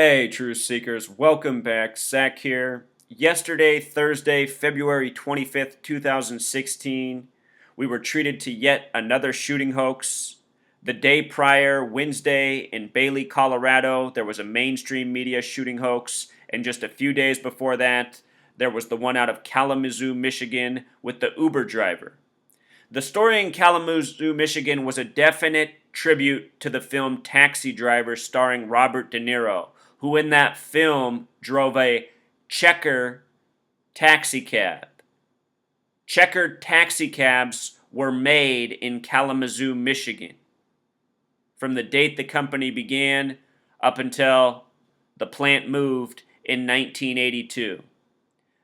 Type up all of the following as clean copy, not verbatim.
Hey, Truth Seekers, welcome back. Zach here. Yesterday, Thursday, February 25th, 2016, we were treated to yet another shooting hoax. The day prior, Wednesday, in Bailey, Colorado, there was a mainstream media shooting hoax, and just a few days before that, there was the one out of Kalamazoo, Michigan, with the Uber driver. The story in Kalamazoo, Michigan was a definite tribute to the film Taxi Driver starring Robert De Niro, who in that film drove a checker taxicab. Checkered taxicabs were made in Kalamazoo, Michigan, from the date the company began up until the plant moved in 1982.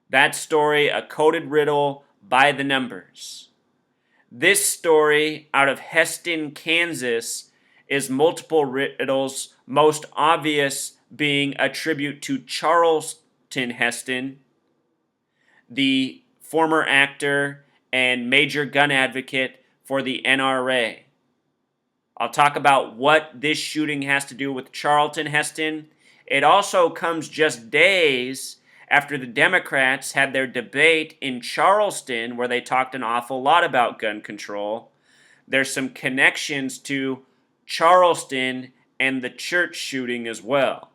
That story, a coded riddle by the numbers. This story out of Hesston, Kansas, is multiple riddles, most obvious being a tribute to Charlton Heston, the former actor and major gun advocate for the NRA. I'll talk about what this shooting has to do with Charlton Heston. It also comes just days after the Democrats had their debate in Charleston, where they talked an awful lot about gun control. There's some connections to Charleston and the church shooting as well.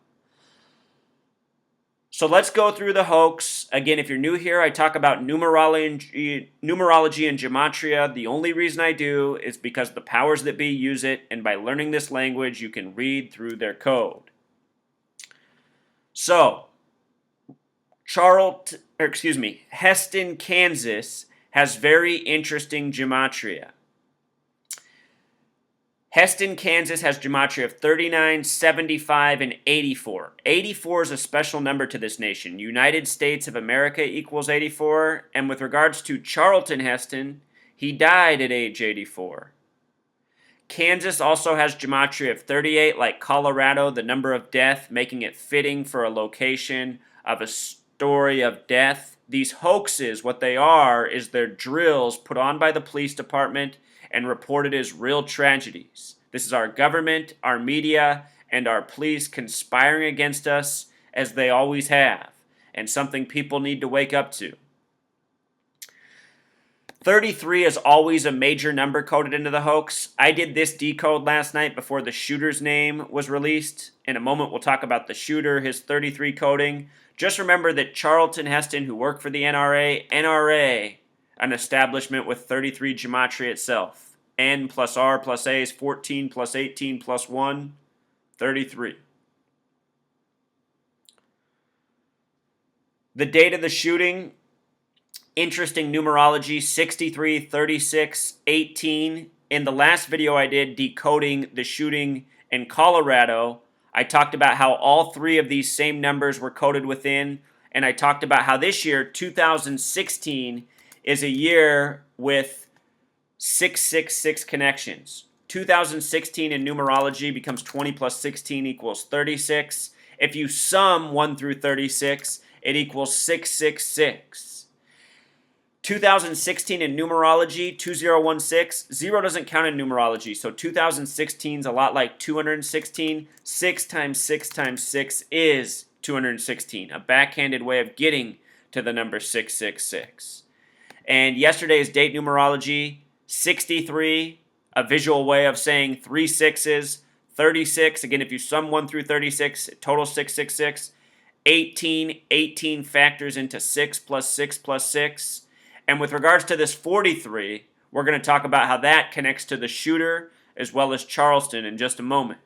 So let's go through the hoax. Again, if you're new here, I talk about numerology and gematria. The only reason I do is because the powers that be use it, and by learning this language, you can read through their code. So, Hesston, Kansas has very interesting gematria. Hesston, Kansas has gematria of 39, 75, and 84. 84 is a special number to this nation. United States of America equals 84, and with regards to Charlton Heston, he died at age 84. Kansas also has gematria of 38, like Colorado, the number of death, making it fitting for a location of a story of death. These hoaxes, what they are, is they're drills put on by the police department and reported as real tragedies. This is our government, our media, and our police conspiring against us, as they always have, and something people need to wake up to. 33 is always a major number coded into the hoax. I did this decode last night before the shooter's name was released. In a moment, we'll talk about the shooter, his 33 coding. Just remember that Charlton Heston, who worked for the NRA, an establishment with 33 gematria itself. N plus R plus A is 14 plus 18 plus 1, 33. The date of the shooting, interesting numerology, 63, 36, 18. In the last video I did decoding the shooting in Colorado, I talked about how all three of these same numbers were coded within, and I talked about how this year, 2016, is a year with 666 connections. 2016 in numerology becomes 20 plus 16 equals 36. If you sum 1 through 36, it equals 666. 2016 in numerology, 2016, 0 doesn't count in numerology, so 2016 is a lot like 216. 6 times 6 times 6 is 216, a backhanded way of getting to the number 666. And yesterday's date numerology, 63, a visual way of saying 3 sixes. 36, again, if you sum 1 through 36, total 666. 18 factors into 6 plus 6 plus 6. And with regards to this 43, we're going to talk about how that connects to the shooter as well as Charleston in just a moment.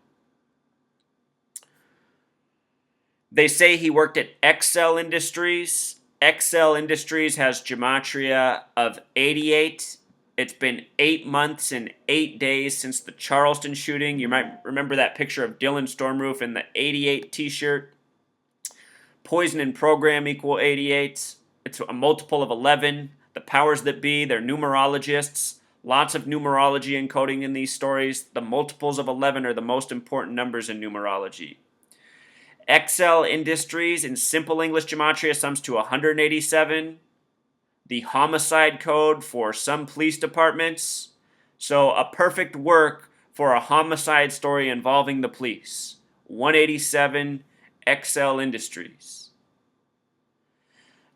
They say he worked at Excel Industries. Excel Industries has gematria of 88. It's been 8 months and 8 days since the Charleston shooting. You might remember that picture of Dylan Stormroof in the 88 t-shirt. Poison and program equal 88. It's a multiple of 11. The powers that be, they're numerologists. Lots of numerology encoding in these stories. The multiples of 11 are the most important numbers in numerology. Excel Industries in simple English gematria sums to 187. The homicide code for some police departments. So a perfect work for a homicide story involving the police. 187 XL Industries.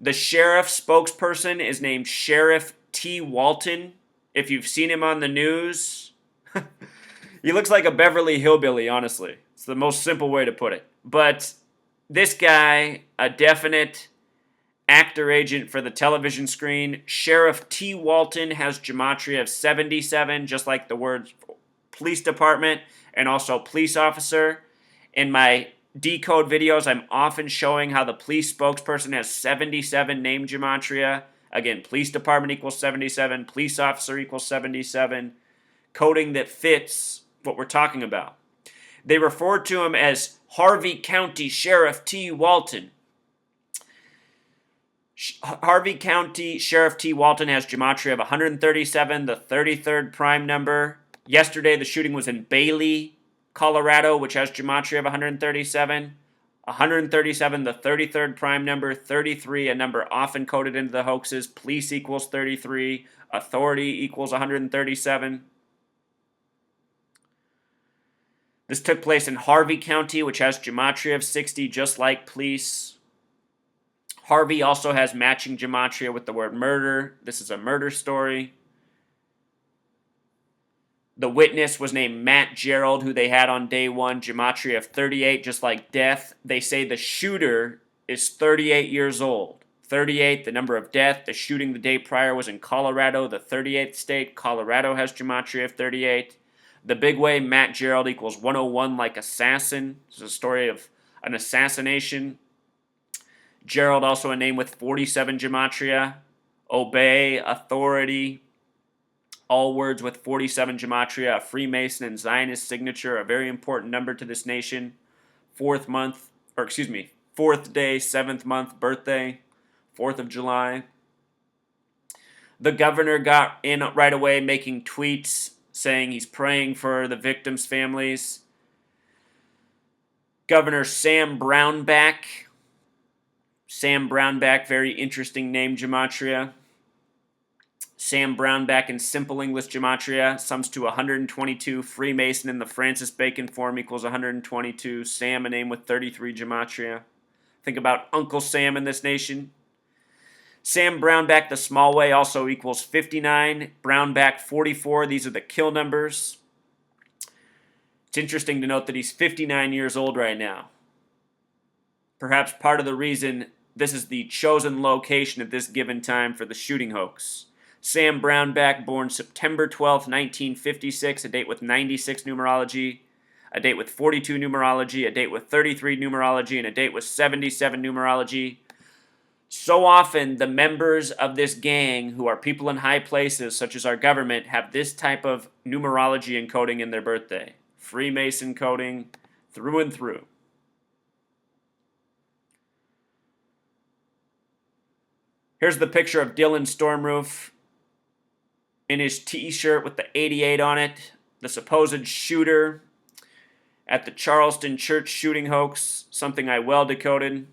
The sheriff spokesperson is named Sheriff T. Walton. If you've seen him on the news, he looks like a Beverly Hillbilly, honestly. It's the most simple way to put it. But this guy, a definite actor agent for the television screen. Sheriff T. Walton has gematria of 77, just like the words police department and also police officer. In my decode videos, I'm often showing how the police spokesperson has 77 name gematria. Again, police department equals 77, police officer equals 77. Coding that fits what we're talking about. They refer to him as Harvey County Sheriff T. Walton. Harvey County Sheriff T. Walton has gematria of 137, the 33rd prime number. Yesterday, the shooting was in Bailey, Colorado, which has gematria of 137. 137, the 33rd prime number. 33, a number often coded into the hoaxes. Police equals 33. Authority equals 137. This took place in Harvey County, which has gematria of 60, just like police. Harvey also has matching gematria with the word murder. This is a murder story. The witness was named Matt Gerald, who they had on day one, gematria of 38, just like death. They say the shooter is 38 years old. 38, the number of death. The shooting the day prior was in Colorado, the 38th state. Colorado has gematria of 38. The big way, Matt Gerald equals 101 like assassin. This is a story of an assassination. Gerald, also a name with 47 gematria. Obey, authority, all words with 47 gematria. A Freemason and Zionist signature, a very important number to this nation. Fourth day, 7th month, birthday, 4th of July. The governor got in right away, making tweets saying he's praying for the victims' families. Governor Sam Brownback. Sam Brownback, very interesting name gematria. Sam Brownback in simple English gematria sums to 122. Freemason in the Francis Bacon form equals 122. Sam, a name with 33 gematria. Think about Uncle Sam in this nation. Sam Brownback the small way also equals 59. Brownback 44. These are the kill numbers. It's interesting to note that he's 59 years old right now. Perhaps part of the reason this is the chosen location at this given time for the shooting hoax. Sam Brownback, born September 12, 1956, a date with 96 numerology, a date with 42 numerology, a date with 33 numerology, and a date with 77 numerology. So often, the members of this gang, who are people in high places, such as our government, have this type of numerology encoding in their birthday. Freemason coding through and through. Here's the picture of Dylan Stormroof in his t-shirt with the 88 on it. The supposed shooter at the Charleston church shooting hoax, something I well decoded.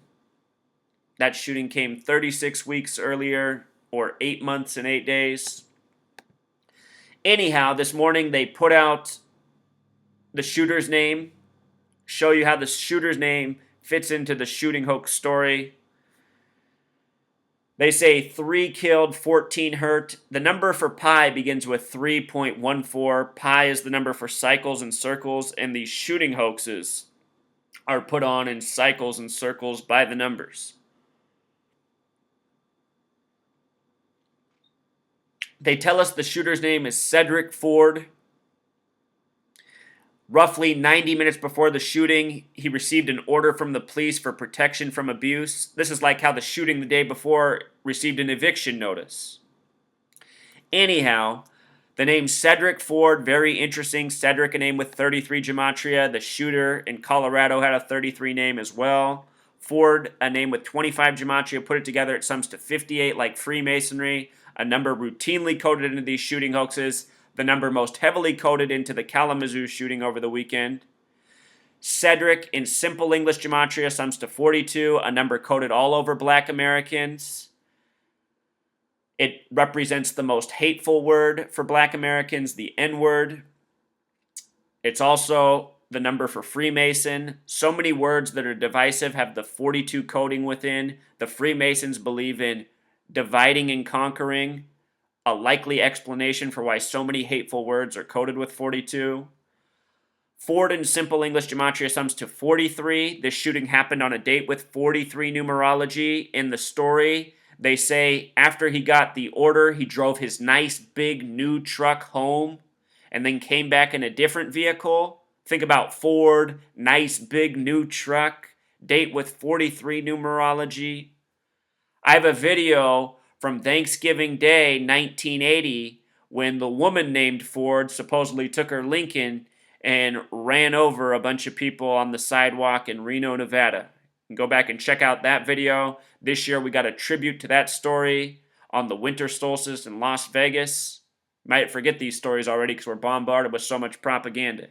That shooting came 36 weeks earlier, or 8 months and 8 days. Anyhow, this morning they put out the shooter's name, show you how the shooter's name fits into the shooting hoax story. They say 3 killed, 14 hurt. The number for pi begins with 3.14. Pi is the number for cycles and circles, and these shooting hoaxes are put on in cycles and circles by the numbers. They tell us the shooter's name is Cedric Ford. Roughly 90 minutes before the shooting, he received an order from the police for protection from abuse. This is like how the shooting the day before received an eviction notice. Anyhow, the name Cedric Ford, very interesting. Cedric, a name with 33 gematria. The shooter in Colorado had a 33 name as well. Ford, a name with 25 gematria. Put it together, it sums to 58 like Freemasonry, a number routinely coded into these shooting hoaxes. The number most heavily coded into the Kalamazoo shooting over the weekend. Cedric, in simple English gematria, sums to 42, a number coded all over Black Americans. It represents the most hateful word for Black Americans, the N-word. It's also the number for Freemason. So many words that are divisive have the 42 coding within. The Freemasons believe in dividing and conquering, a likely explanation for why so many hateful words are coded with 42. Ford in simple English gematria sums to 43. This shooting happened on a date with 43 numerology. In the story, they say after he got the order, he drove his nice big new truck home and then came back in a different vehicle. Think about Ford, nice big new truck, date with 43 numerology. I have a video from Thanksgiving Day 1980 when the woman named Ford supposedly took her Lincoln and ran over a bunch of people on the sidewalk in Reno, Nevada. You can go back and check out that video. This year we got a tribute to that story on the winter solstice in Las Vegas. Might forget these stories already because we're bombarded with so much propaganda.